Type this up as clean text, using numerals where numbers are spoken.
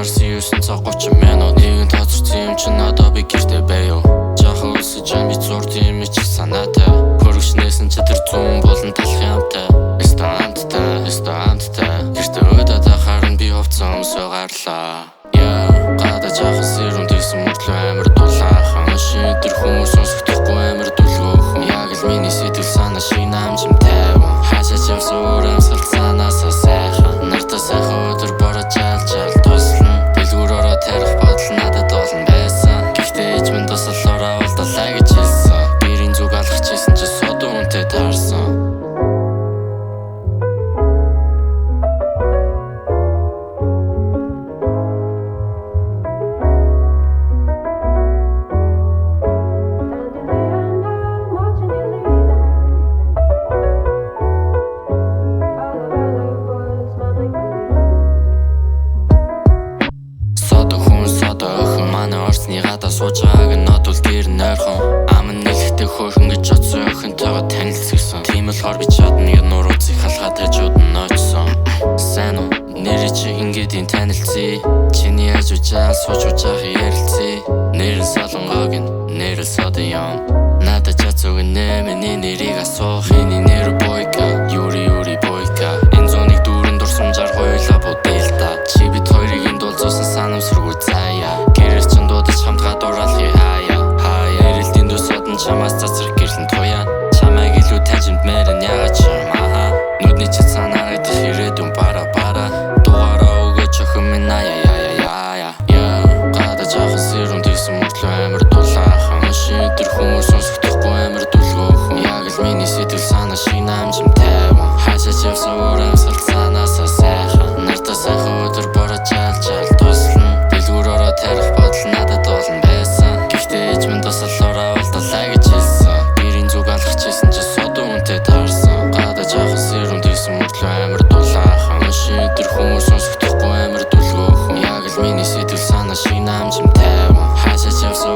гарсан 9 цаг 30 минут нэгэн тооцсон юм чи надад би гэртээ байв. Жаахан өсөж би зурд юм чи санаатай. Хөргөчнээс чи тэр зүүн болон талах юмтай. Эстанттай гэртээ өдөөд харан би хувцсан өмсөө гарлаа. Гадаа жаахан сэрүүн тэгсэн мөртлөө амар дулаахан. Шин тэр хүмүүс сонсохдохгүй амар дүлгөөхөн. Яг л миний сэтгэл санаа шиг намжимтай. Хашаач явсан өрөөм салцаанаасаа сайхан. Нартаа сайхан өдөр бороо жаалж туслана. Дэлгүүрөөрөө тарих бодол надад олон байсан. Гэхдээ ээж минь туслалаараа уулзлаа гэж хэлсэн. Гэрийн зүг алхчихсэн чи содон үнтэй таарсан. Орсны гадаа сууж байгааг нь одвол дээр нойрхон. Ам нь нэлэхтэй хөөрхөн гэж бодсон охинтойгоо танилцсан. Тийм болохоор би чадна яг нурууцыг халгаад хажууд нь очсон. Сайн уу? Нэрээ чи ингээд энэ танилцъя. Чиний яаж учаал сууж учаах ярилцъя. Нэр нь Солонгог нь нэр нь Содон юм. Надад чацууг нэ миний нэрийг асуух. Миний нэр Бойка, Юри Бойка. Энэ зууныг дүүрэн дурсамжаар хойлоо будэлта. Чи бид хоёрыг энэ дуулзуусан санамсаргүй заяа. Хамтгаа дураалхи хаяа эрэлтийн дусод нь чамаас цацрах гэрлэн туяа. Чамайг илүү таньжимд мэрэн ягаад юм нүдний чи санаарайдах ирээдүйн бара дугаараа өгөөч охин минь яа. Гадаа жаахан сэрүүн тэгсэн мөртлөө амар дулаахан. Шин тэр хүмүүс сонсохдохгүй амар дүлгөөхөн. Яг л миний сэтгэл санаа шиг намжимтай. Хашаач явсан өрөөм салцаанаасаа сайхан. Нартаа сайхан өдөр бороо жаалж туслана. Дэлгүүрөөрөө тарих бодол надад олон байсан. Гэхдээ ээж минь туслалаараа уулзлаа гэж хэлсэн. Гэрийн зүг алхчихсэн чи содон үнтэй таарсан. Гадаа жаахан сэрүүн тэгсэн мөртлөө амар дулаахан. Шин тэр хүмүүс сонсохдохгүй амар дүлгөөхөн. Яг л миний сэтгэл санаа шиг намжимтай. Хашаач явсан